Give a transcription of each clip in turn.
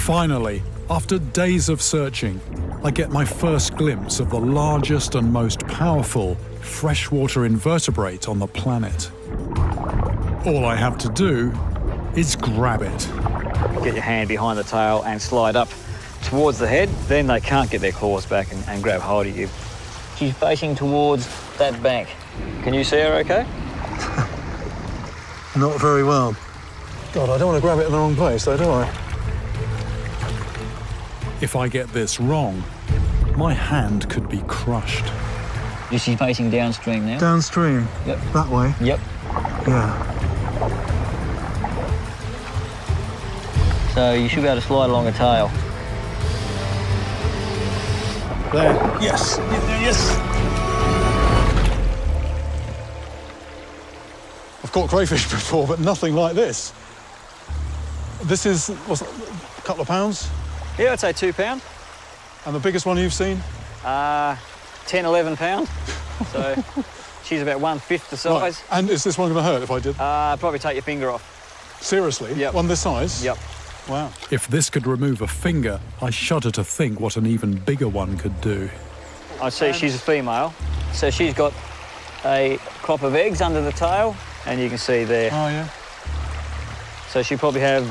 Finally, after days of searching, I get my first glimpse of the largest and most powerful freshwater invertebrate on the planet. All I have to do is grab it. Get your hand behind the tail and slide up towards the head, then they can't get their claws back and grab hold of you. She's facing towards that bank. Can you see her okay? Not very well. God, I don't want to grab it in the wrong place, though, do I? If I get this wrong, my hand could be crushed. Is she facing downstream now? Downstream? Yep. That way? Yep. Yeah. So you should be able to slide along a tail. There. Yes. Yes. I've caught crayfish before, but nothing like this. This is, what's that, a couple of pounds? Yeah, I'd say 2 pound. And the biggest one you've seen? 10, 11 pound. So she's about 1/5 the size. Right. And is this one going to hurt if I did? Probably take your finger off. Seriously? Yep. One this size? Yep. Wow. If this could remove a finger, I shudder to think what an even bigger one could do. I see she's a female. So she's got a crop of eggs under the tail, and you can see there. Oh, yeah. So she probably have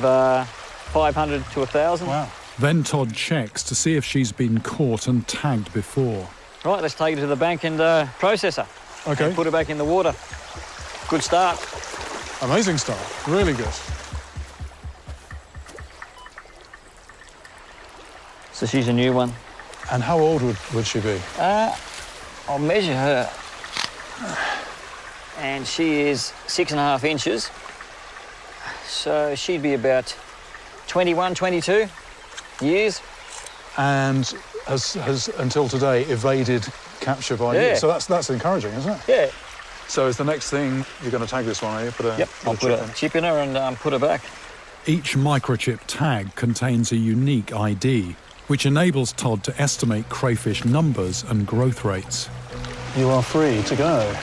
500 to 1,000. Wow. Then Todd checks to see if she's been caught and tagged before. Right, let's take her to the bank and process her. Okay. And put her back in the water. Good start. Amazing start. Really good. So she's a new one. And how old would she be? I'll measure her. And she is 6.5 inches. So she'd be about 21, 22 years. And has until today evaded capture by you. So that's encouraging, isn't it? Yeah. So is the next thing you're going to tag this one, are you? Yep, I'll put a chip in her and put her back. Each microchip tag contains a unique ID, which enables Todd to estimate crayfish numbers and growth rates. You are free to go.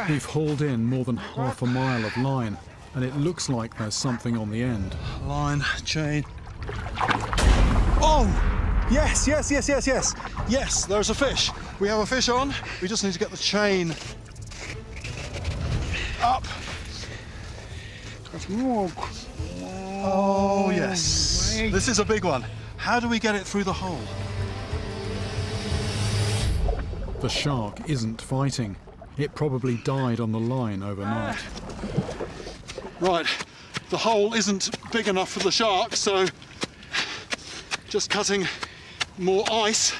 We've hauled in more than half a mile of line, and it looks like there's something on the end. Line, chain. Oh! Yes, yes, yes, yes, yes. Yes, there's a fish. We have a fish on. We just need to get the chain up. Oh, yes. This is a big one. How do we get it through the hole? The shark isn't fighting. It probably died on the line overnight. Right, the hole isn't big enough for the shark, so just cutting more ice.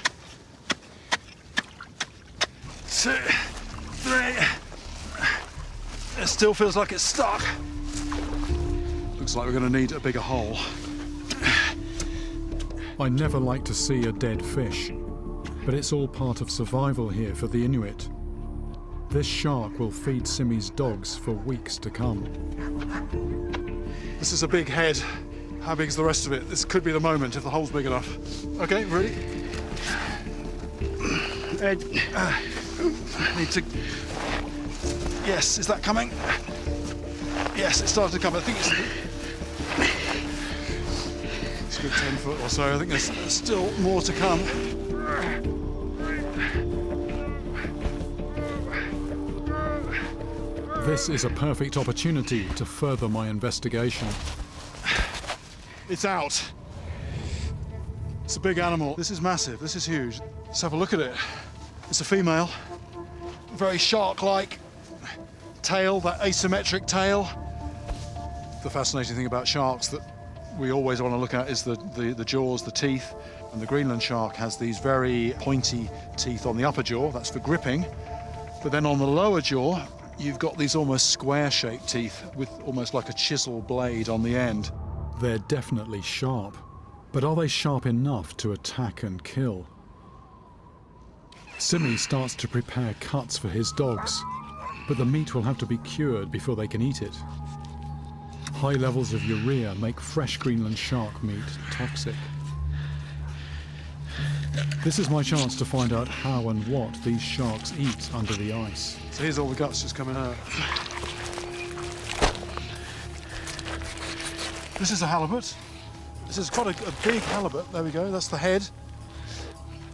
2, 3. It still feels like it's stuck. Looks like we're going to need a bigger hole. I never like to see a dead fish, but it's all part of survival here for the Inuit. This shark will feed Simi's dogs for weeks to come. This is a big head. How big is the rest of it? This could be the moment if the hole's big enough. Okay, ready? Need to... Yes, is that coming? Yes, it's starting to come. I think it's a good 10 foot or so. I think there's still more to come. This is a perfect opportunity to further my investigation. It's out. It's a big animal. This is massive. This is huge. Let's have a look at it. It's a female. Very shark-like tail, that asymmetric tail. The fascinating thing about sharks that we always want to look at is the jaws, the teeth. And the Greenland shark has these very pointy teeth on the upper jaw. That's for gripping. But then on the lower jaw, you've got these almost square-shaped teeth with almost like a chisel blade on the end. They're definitely sharp, but are they sharp enough to attack and kill? Simi starts to prepare cuts for his dogs, but the meat will have to be cured before they can eat it. High levels of urea make fresh Greenland shark meat toxic. This is my chance to find out how and what these sharks eat under the ice. So here's all the guts just coming out. This is a halibut. This is quite a big halibut. There we go, that's the head.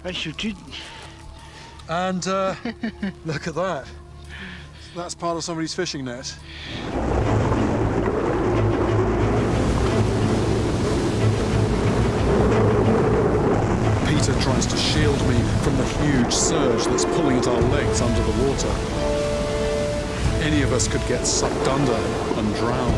And look at that. That's part of somebody's fishing net. Peter tries to shield me from the huge surge that's pulling at our legs under the water. Any of us could get sucked under and drown.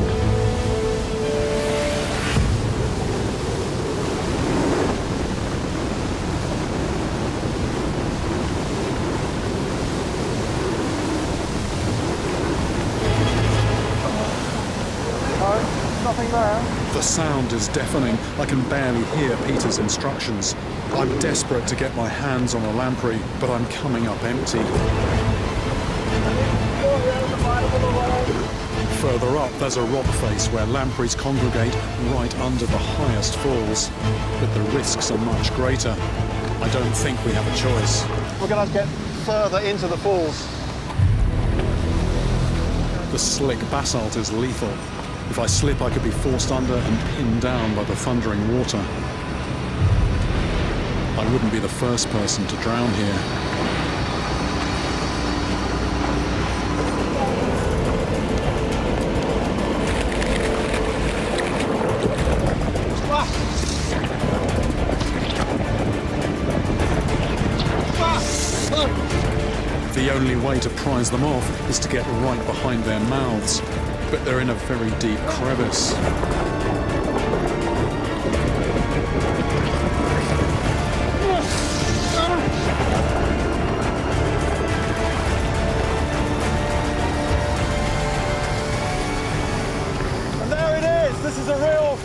Nothing there. The sound is deafening. I can barely hear Peter's instructions. I'm desperate to get my hands on a lamprey, but I'm coming up empty. Further up, there's a rock face where lampreys congregate right under the highest falls. But the risks are much greater. I don't think we have a choice. We're going to get further into the falls. The slick basalt is lethal. If I slip, I could be forced under and pinned down by the thundering water. I wouldn't be the first person to drown here. The only way to prise them off is to get right behind their mouths, but they're in a very deep crevice. And there it is. This is a real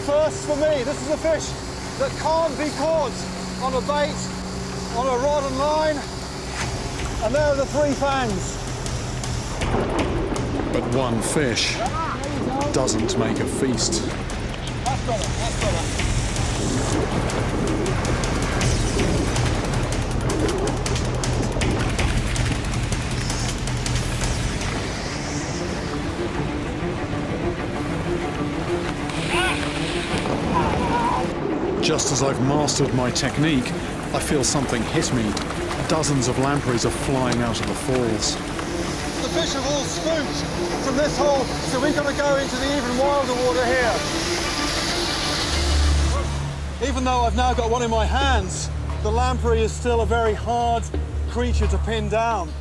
first for me. This is a fish that can't be caught on a bait, on a rod and line. And there are the three fangs. But one fish doesn't make a feast. That's better, that's better. Just as I've mastered my technique, I feel something hit me. Dozens of lampreys are flying out of the falls. The fish have all spooked from this hole, so we've got to go into the even wilder water here. Even though I've now got one in my hands, the lamprey is still a very hard creature to pin down.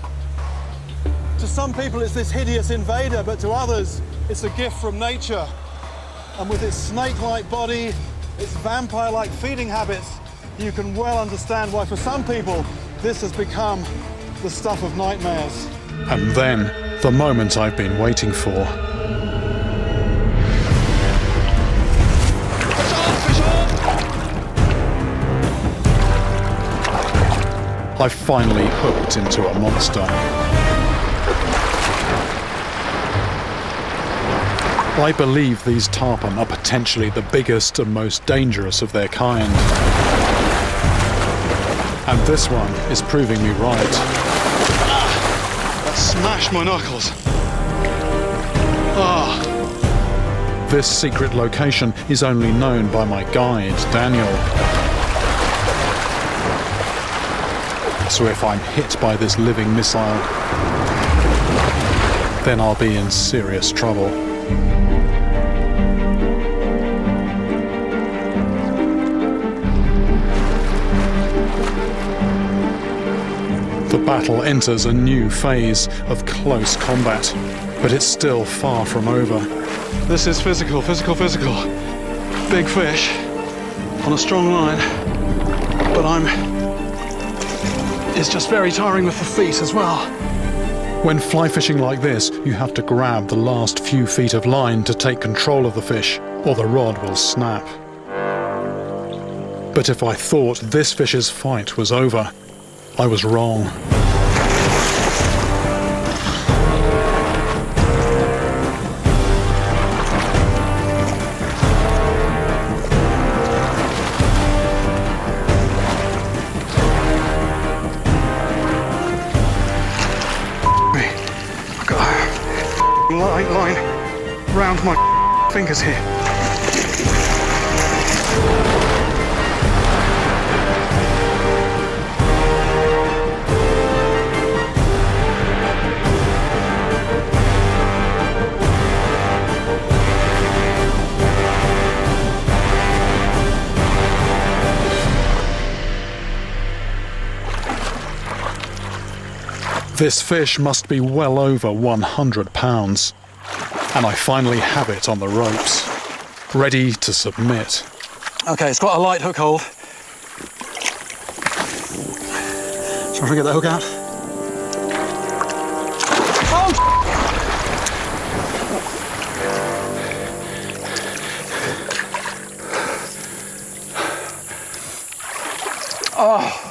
To some people it's this hideous invader, but to others it's a gift from nature. And with its snake-like body, its vampire-like feeding habits, you can well understand why for some people this has become the stuff of nightmares. And then, the moment I've been waiting for. I've finally hooked into a monster. I believe these tarpon are potentially the biggest and most dangerous of their kind. And this one is proving me right. That smashed my knuckles. This secret location is only known by my guide, Daniel. So if I'm hit by this living missile, then I'll be in serious trouble. The battle enters a new phase of close combat, but it's still far from over. This is physical. Big fish on a strong line, but it's just very tiring with the feet as well. When fly fishing like this, you have to grab the last few feet of line to take control of the fish, or the rod will snap. But if I thought this fish's fight was over, I was wrong. line round my fingers here. This fish must be well over 100 pounds. And I finally have it on the ropes, ready to submit. Okay, it's quite a light hook hold. Trying to get the hook out. Oh! Oh!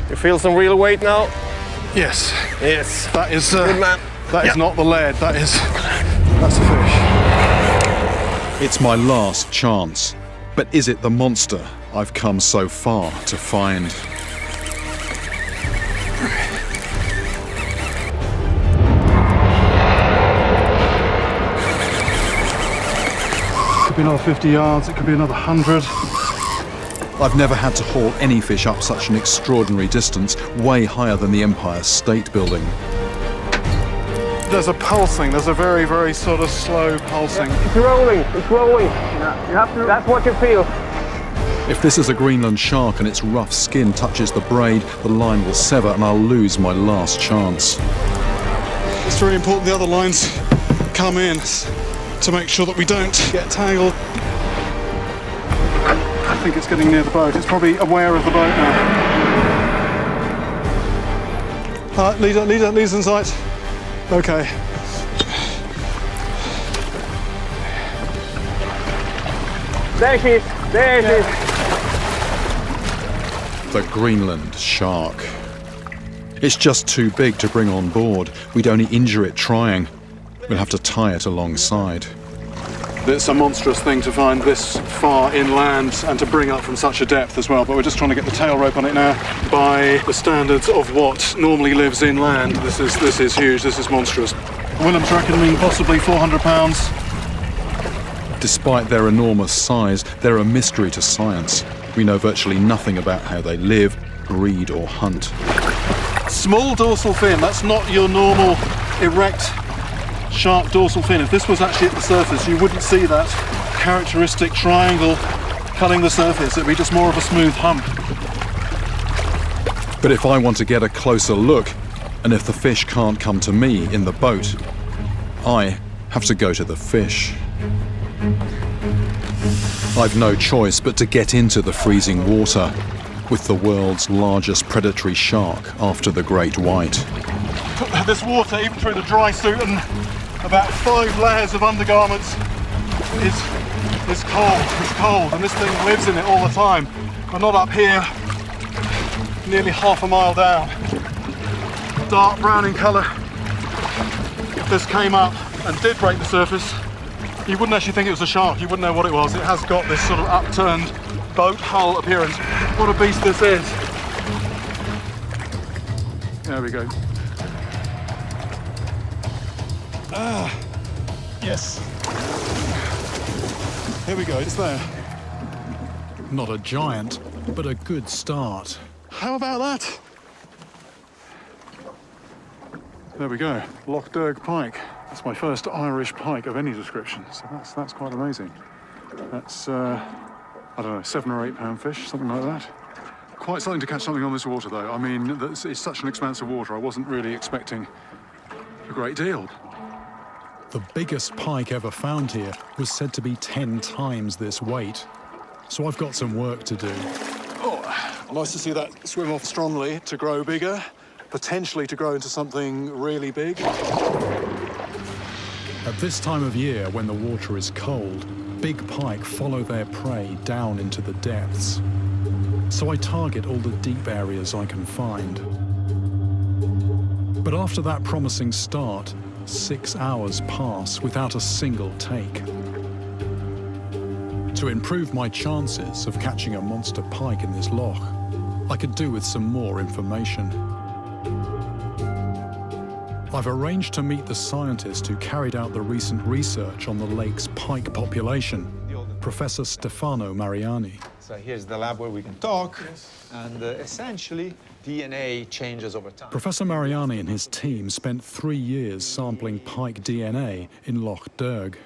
You feel some real weight now? Yes. Yes. That is. Good man. That is not the lead. That's the fish. It's my last chance. But is it the monster I've come so far to find? It could be another 50 yards. It could be another 100. I've never had to haul any fish up such an extraordinary distance, way higher than the Empire State Building. There's a pulsing, there's a very, very sort of slow pulsing. It's rolling, it's rolling. Yeah, you have to. That's what you feel. If this is a Greenland shark and its rough skin touches the braid, the line will sever and I'll lose my last chance. It's really important the other lines come in to make sure that we don't get tangled. I think it's getting near the boat. It's probably aware of the boat now. Leader's in sight. Okay. There she is. There she is. The Greenland shark. It's just too big to bring on board. We'd only injure it trying. We'll have to tie it alongside. It's a monstrous thing to find this far inland and to bring up from such a depth as well, but we're just trying to get the tail rope on it now. By the standards of what normally lives inland, this is huge, this is monstrous. Willem's reckoning possibly 400 pounds. Despite their enormous size, they're a mystery to science. We know virtually nothing about how they live, breed or hunt. Small dorsal fin, that's not your normal erect sharp dorsal fin. If this was actually at the surface, you wouldn't see that characteristic triangle cutting the surface. It'd be just more of a smooth hump. But if I want to get a closer look, and if the fish can't come to me in the boat, I have to go to the fish. I've no choice but to get into the freezing water with the world's largest predatory shark after the great white. This water, even through the dry suit and about 5 layers of undergarments, is cold. It's cold, and this thing lives in it all the time. We're not up here, nearly half a mile down. Dark brown in colour. If this came up and did break the surface, you wouldn't actually think it was a shark. You wouldn't know what it was. It has got this sort of upturned boat hull appearance. What a beast this is. There we go. Ah, yes. Here we go, it's there. Not a giant, but a good start. How about that? There we go, Loch Derg pike. That's my first Irish pike of any description, so that's quite amazing. That's, I don't know, 7 or 8 pound fish, something like that. Quite something to catch something on this water, though. I mean, it's such an expanse of water, I wasn't really expecting a great deal. The biggest pike ever found here was said to be 10 times this weight. So I've got some work to do. Oh, nice to see that swim off strongly to grow bigger, potentially to grow into something really big. At this time of year, when the water is cold, big pike follow their prey down into the depths. So I target all the deep areas I can find. But after that promising start, 6 hours pass without a single take. To improve my chances of catching a monster pike in this loch, I could do with some more information. I've arranged to meet the scientist who carried out the recent research on the lake's pike population, Professor Stefano Mariani. So here's the lab where we can talk, and essentially DNA changes over time. Professor Mariani and his team spent 3 years sampling pike DNA in Loch Derg.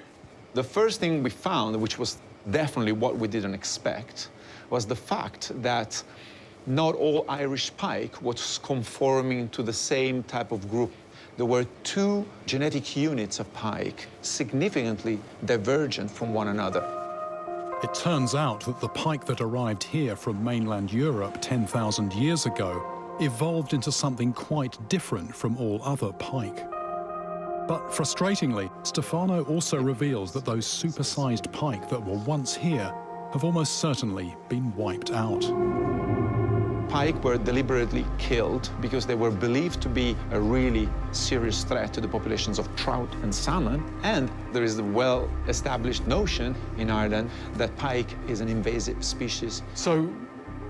The first thing we found, which was definitely what we didn't expect, was the fact that not all Irish pike was conforming to the same type of group. There were 2 genetic units of pike significantly divergent from one another. It turns out that the pike that arrived here from mainland Europe 10,000 years ago evolved into something quite different from all other pike. But frustratingly, Stefano also reveals that those supersized pike that were once here have almost certainly been wiped out. Pike were deliberately killed because they were believed to be a really serious threat to the populations of trout and salmon. And there is the well-established notion in Ireland that pike is an invasive species. So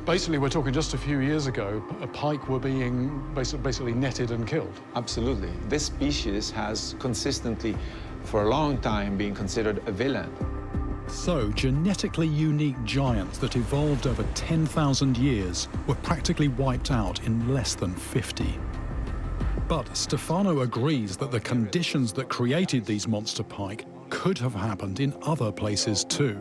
basically, we're talking just a few years ago, a pike were being basically netted and killed. Absolutely. This species has consistently, for a long time, been considered a villain. So, genetically unique giants that evolved over 10,000 years were practically wiped out in less than 50. But Stefano agrees that the conditions that created these monster pike could have happened in other places too.